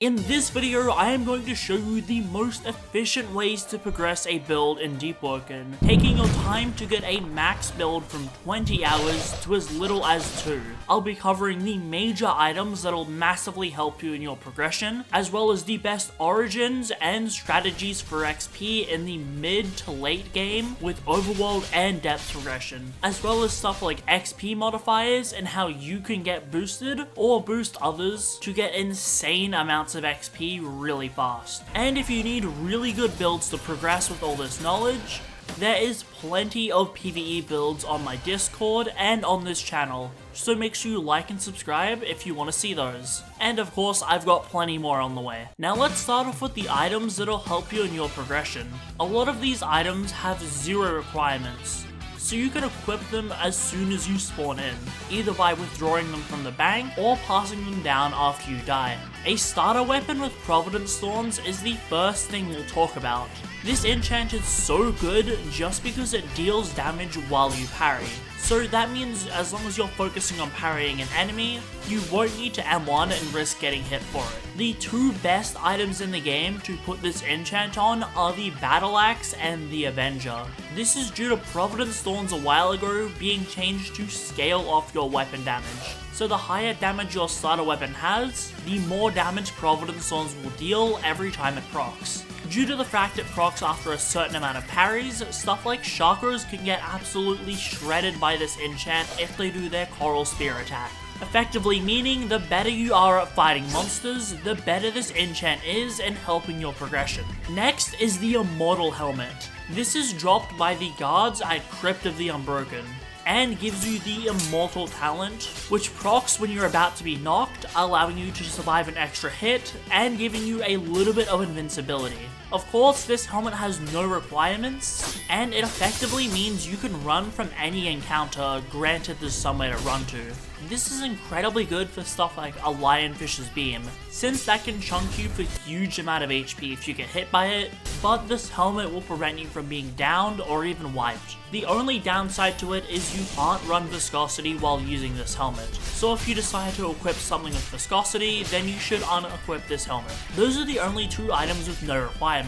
In this video, I am going to show you the most efficient ways to progress a build in Deepwoken, taking your time to get a max build from 20 hours to as little as 2. I'll be covering the major items that'll massively help you in your progression, as well as the best origins and strategies for XP in the mid to late game with overworld and depth progression, as well as stuff like XP modifiers and how you can get boosted or boost others to get insane amounts of XP really fast. And if you need really good builds to progress with all this knowledge, there is plenty of PvE builds on my Discord and on this channel, so make sure you like and subscribe if you want to see those. And of course, I've got plenty more on the way. Now let's start off with the items that'll help you in your progression. A lot of these items have 0 requirements, so you can equip them as soon as you spawn in, either by withdrawing them from the bank or passing them down after you die. A starter weapon with Providence Thorns is the first thing we'll talk about. This enchant is so good just because it deals damage while you parry. So that means as long as you're focusing on parrying an enemy, you won't need to M1 and risk getting hit for it. The 2 best items in the game to put this enchant on are the Battle Axe and the Avenger. This is due to Providence Thorns a while ago being changed to scale off your weapon damage. So the higher damage your starter weapon has, the more damage Providence Thorns will deal every time it procs. Due to the fact it procs after a certain amount of parries, stuff like Chakras can get absolutely shredded by this enchant if they do their Coral Spear attack. Effectively meaning the better you are at fighting monsters, the better this enchant is in helping your progression. Next is the Immortal Helmet. This is dropped by the guards at Crypt of the Unbroken, and gives you the Immortal Talent, which procs when you're about to be knocked, allowing you to survive an extra hit, and giving you a little bit of invincibility. Of course, this helmet has no requirements, and it effectively means you can run from any encounter, granted there's somewhere to run to. This is incredibly good for stuff like a Lionfish's Beam, since that can chunk you for huge amount of HP if you get hit by it, but this helmet will prevent you from being downed or even wiped. The only downside to it is you can't run Viscosity while using this helmet, so if you decide to equip something with Viscosity, then you should unequip this helmet. Those are the only 2 items with no requirements.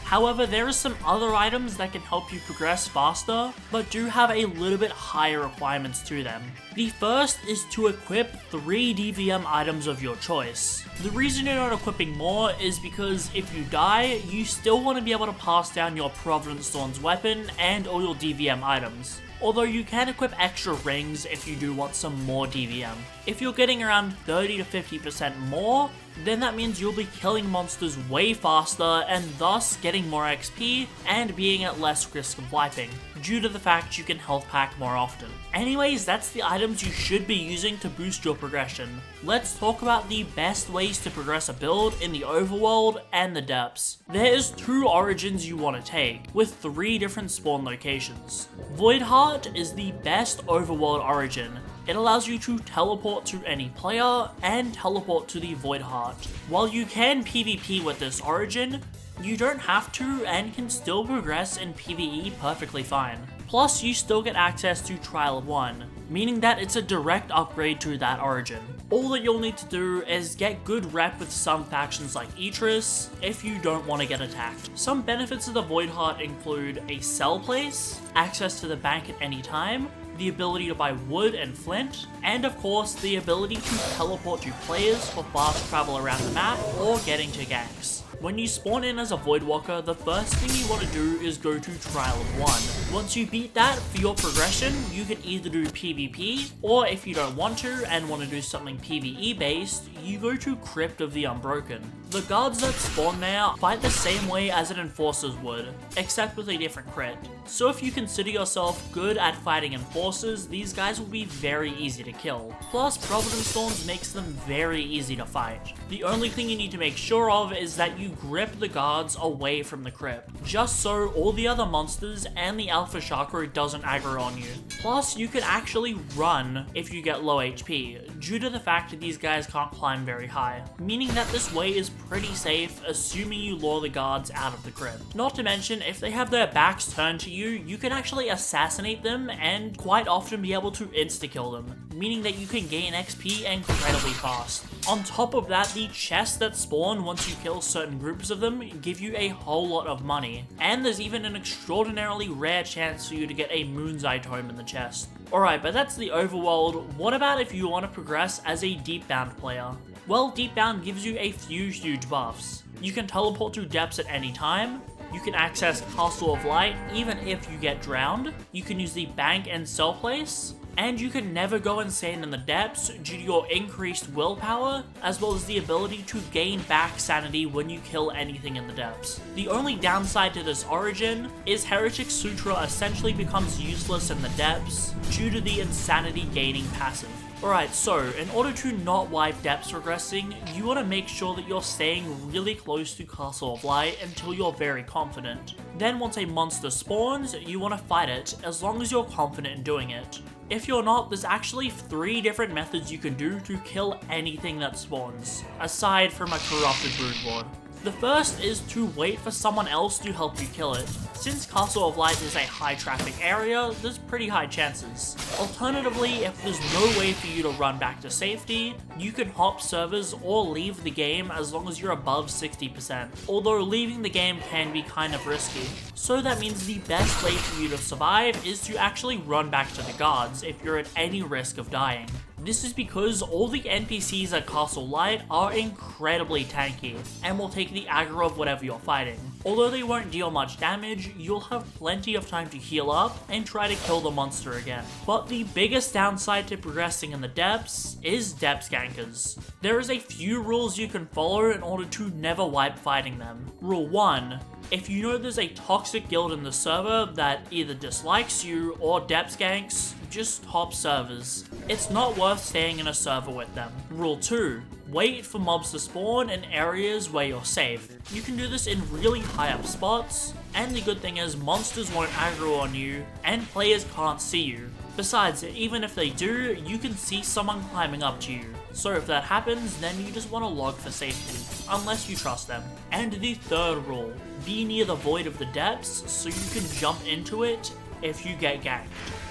However, there are some other items that can help you progress faster, but do have a little bit higher requirements to them. The first is to equip 3 DVM items of your choice. The reason you're not equipping more is because if you die, you still want to be able to pass down your Providence Thorns weapon and all your DVM items. Although you can equip extra rings if you do want some more DVM. If you're getting around 30 to 50% more, then that means you'll be killing monsters way faster and thus getting more XP and being at less risk of wiping, due to the fact you can health pack more often. Anyways, that's the items you should be using to boost your progression. Let's talk about the best ways to progress a build in the overworld and the depths. There is 2 origins you want to take, with 3 different spawn locations. Voidheart is the best overworld origin. It allows you to teleport to any player and teleport to the Voidheart. While you can PvP with this origin, you don't have to and can still progress in PvE perfectly fine. Plus, you still get access to Trial of 1, meaning that it's a direct upgrade to that origin. All that you'll need to do is get good rep with some factions like Etris if you don't want to get attacked. Some benefits of the Voidheart include a sell place, access to the bank at any time, the ability to buy wood and flint, and of course the ability to teleport to players for fast travel around the map or getting to ganks. When you spawn in as a Voidwalker, the first thing you want to do is go to Trial of 1. Once you beat that, for your progression, you can either do PvP, or if you don't want to and want to do something PvE based, you go to Crypt of the Unbroken. The guards that spawn there fight the same way as an Enforcers would, except with a different crit. So if you consider yourself good at fighting Enforcers, these guys will be very easy to kill. Plus, Providence Thorns makes them very easy to fight. The only thing you need to make sure of is that you grip the guards away from the crypt, just so all the other monsters and the Alpha Chakra doesn't aggro on you. Plus, you can actually run if you get low HP, due to the fact that these guys can't climb time very high, meaning that this way is pretty safe assuming you lure the guards out of the crypt. Not to mention, if they have their backs turned to you, you can actually assassinate them and quite often be able to insta-kill them, meaning that you can gain XP incredibly fast. On top of that, the chests that spawn once you kill certain groups of them give you a whole lot of money, and there's even an extraordinarily rare chance for you to get a Moon's Eye tome in the chest. Alright, but that's the overworld. What about if you want to progress as a Deepbound player? Well, Deepbound gives you a few huge buffs. You can teleport to depths at any time, you can access Castle of Light even if you get drowned, you can use the bank and sell place, and you can never go insane in the depths due to your increased willpower, as well as the ability to gain back sanity when you kill anything in the depths. The only downside to this origin is Heretic Sutra essentially becomes useless in the depths due to the insanity gaining passive. Alright, so in order to not wipe depths regressing, you want to make sure that you're staying really close to Castle of Light until you're very confident. Then once a monster spawns, you want to fight it, as long as you're confident in doing it. If you're not, there's actually 3 different methods you can do to kill anything that spawns, aside from a corrupted broodlord. The first is to wait for someone else to help you kill it. Since Castle of Light is a high traffic area, there's pretty high chances. Alternatively, if there's no way for you to run back to safety, you can hop servers or leave the game as long as you're above 60%, although leaving the game can be kind of risky. So that means the best way for you to survive is to actually run back to the guards if you're at any risk of dying. This is because all the NPCs at Castle Light are incredibly tanky, and will take the aggro of whatever you're fighting. Although they won't deal much damage, you'll have plenty of time to heal up and try to kill the monster again. But the biggest downside to progressing in the depths is depths gankers. There is a few rules you can follow in order to never wipe fighting them. Rule 1. If you know there's a toxic guild in the server that either dislikes you or depths ganks, just hop servers. It's not worth staying in a server with them. Rule 2. Wait for mobs to spawn in areas where you're safe. You can do this in really high up spots, and the good thing is monsters won't aggro on you, and players can't see you. Besides, even if they do, you can see someone climbing up to you. So if that happens, then you just want to log for safety, unless you trust them. And the third rule, be near the void of the depths so you can jump into it if you get ganked.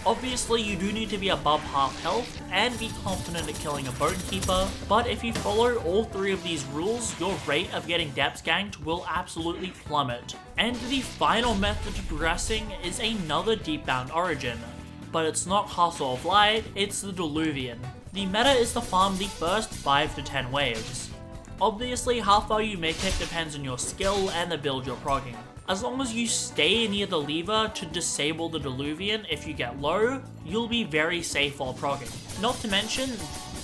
Obviously, you do need to be above half health and be confident at killing a Bonekeeper, but if you follow all 3 of these rules, your rate of getting depths ganked will absolutely plummet. And the final method to progressing is another Deepbound origin, but it's not Castle of Light, it's the Diluvian. The meta is to farm the first 5 to 10 waves. Obviously, how far you make it depends on your skill and the build you're progging. As long as you stay near the lever to disable the Diluvian if you get low, you'll be very safe while progging. Not to mention,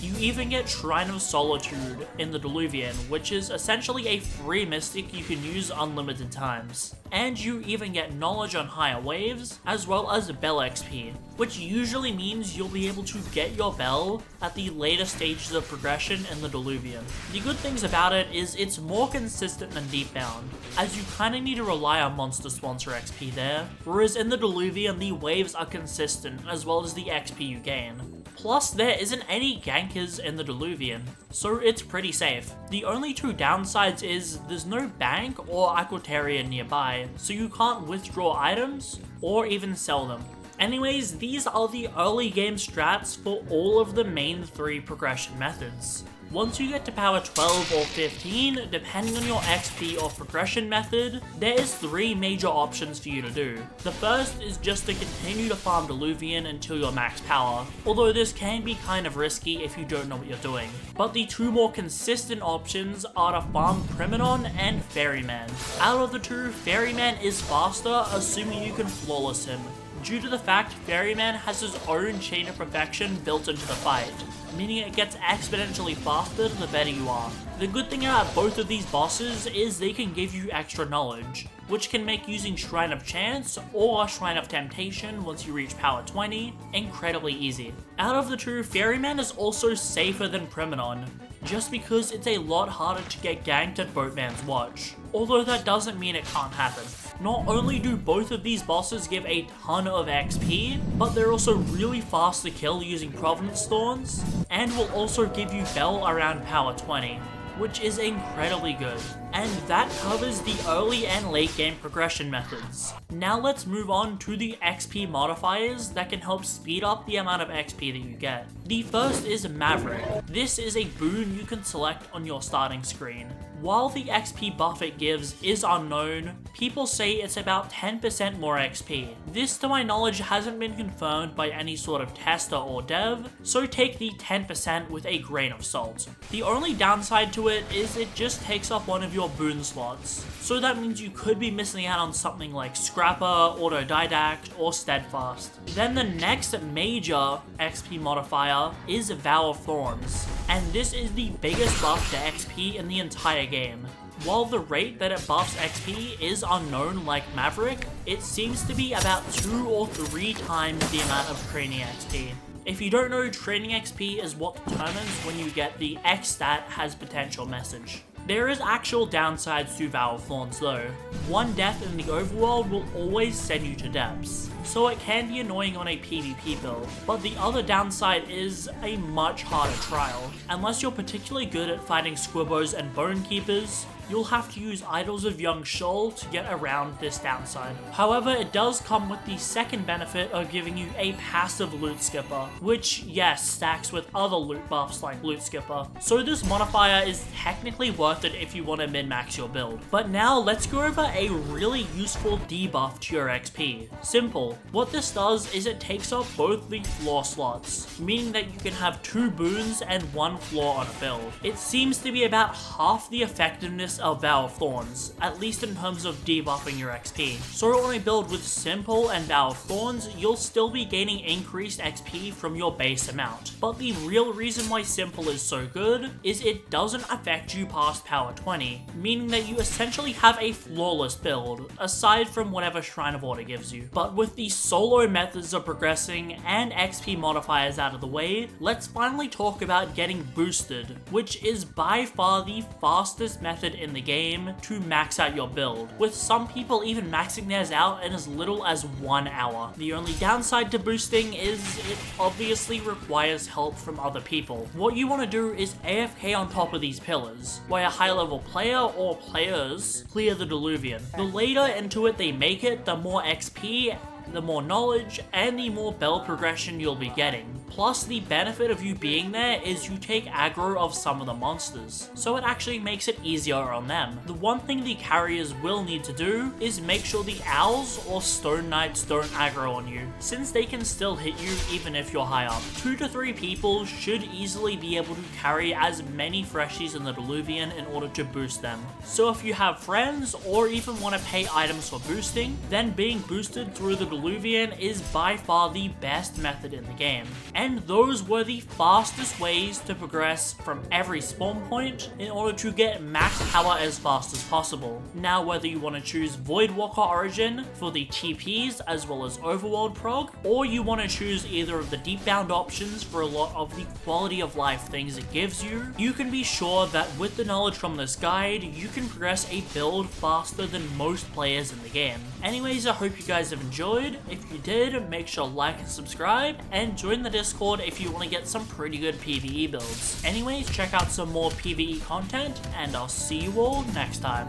you even get Shrine of Solitude in the Diluvian, which is essentially a free mystic you can use unlimited times. And you even get knowledge on higher waves, as well as Bell XP, which usually means you'll be able to get your Bell at the later stages of progression in the Diluvian. The good things about it is it's more consistent than Deepbound, as you kinda need to rely on monster sponsor XP there, whereas in the Diluvian the waves are consistent as well as the XP you gain. Plus, there isn't any gankers in the Diluvian, so it's pretty safe. The only 2 downsides is there's no bank or Aquateria nearby, so you can't withdraw items or even sell them. Anyways, these are the early game strats for all of the main 3 progression methods. Once you get to power 12 or 15, depending on your XP or progression method, there is 3 major options for you to do. The first is just to continue to farm Diluvian until you're max power, although this can be kind of risky if you don't know what you're doing. But the 2 more consistent options are to farm Primonon and Ferryman. Out of the 2, Ferryman is faster, assuming you can flawless him, due to the fact Ferryman has his own Chain of Perfection built into the fight, meaning it gets exponentially faster the better you are. The good thing about both of these bosses is they can give you extra knowledge, which can make using Shrine of Chance or Shrine of Temptation once you reach power 20 incredibly easy. Out of the 2, Ferryman is also safer than Primonon. just because it's a lot harder to get ganked at Boatman's Watch. Although that doesn't mean it can't happen. Not only do both of these bosses give a ton of XP, but they're also really fast to kill using Providence Thorns, and will also give you Bell around power 20, which is incredibly good. And that covers the early and late game progression methods. Now let's move on to the XP modifiers that can help speed up the amount of XP that you get. The first is Maverick. This is a boon you can select on your starting screen. While the XP buff it gives is unknown, people say it's about 10% more XP. This, to my knowledge, hasn't been confirmed by any sort of tester or dev, so take the 10% with a grain of salt. The only downside to it is it just takes up one of your boon slots, so that means you could be missing out on something like Scrapper, Autodidact, or Steadfast. Then the next major XP modifier is Vow of Thorns, and this is the biggest buff to XP in the entire game. While the rate that it buffs XP is unknown like Maverick, it seems to be about 2 or 3 times the amount of training XP. If you don't know, training XP is what determines when you get the X stat has potential message. There is actual downsides to Vow of Thorns though. One death in the overworld will always send you to depths, so it can be annoying on a PvP build, but the other downside is a much harder trial. Unless you're particularly good at fighting Squibbos and Bone Keepers, you'll have to use Idols of Young Shoal to get around this downside. However, it does come with the second benefit of giving you a passive Loot Skipper, which, yes, stacks with other loot buffs like Loot Skipper. So this modifier is technically worth it if you want to min-max your build. But now let's go over a really useful debuff to your XP. Simple. What this does is it takes up both the floor slots, meaning that you can have 2 boons and 1 floor on a build. It seems to be about half the effectiveness of Vow of Thorns, at least in terms of debuffing your XP. So on a build with Simple and Vow of Thorns, you'll still be gaining increased XP from your base amount. But the real reason why Simple is so good is it doesn't affect you past power 20, meaning that you essentially have a flawless build, aside from whatever Shrine of Order gives you. But with the solo methods of progressing and XP modifiers out of the way, let's finally talk about getting boosted, which is by far the fastest method in the game to max out your build, with some people even maxing theirs out in as little as 1 hour. The only downside to boosting is it obviously requires help from other people. What you want to do is AFK on top of these pillars, where a high level player or players clear the Diluvian. The later into it they make it, the more XP, the more knowledge, and the more bell progression you'll be getting. Plus, the benefit of you being there is you take aggro of some of the monsters, so it actually makes it easier on them. The one thing the carriers will need to do is make sure the owls or stone knights don't aggro on you, since they can still hit you even if you're high up. 2 to 3 people should easily be able to carry as many freshies in the Diluvian in order to boost them. So if you have friends or even want to pay items for boosting, then being boosted through the Diluvian is by far the best method in the game. And those were the fastest ways to progress from every spawn point in order to get max power as fast as possible. Now, whether you want to choose Voidwalker Origin for the TPs as well as Overworld prog, or you want to choose either of the Deepbound options for a lot of the quality of life things it gives you, you can be sure that with the knowledge from this guide, you can progress a build faster than most players in the game. Anyways, I hope you guys have enjoyed. If you did, make sure to like and subscribe, and join the Discord if you want to get some pretty good PvE builds. Anyways, check out some more PvE content, and I'll see you all next time.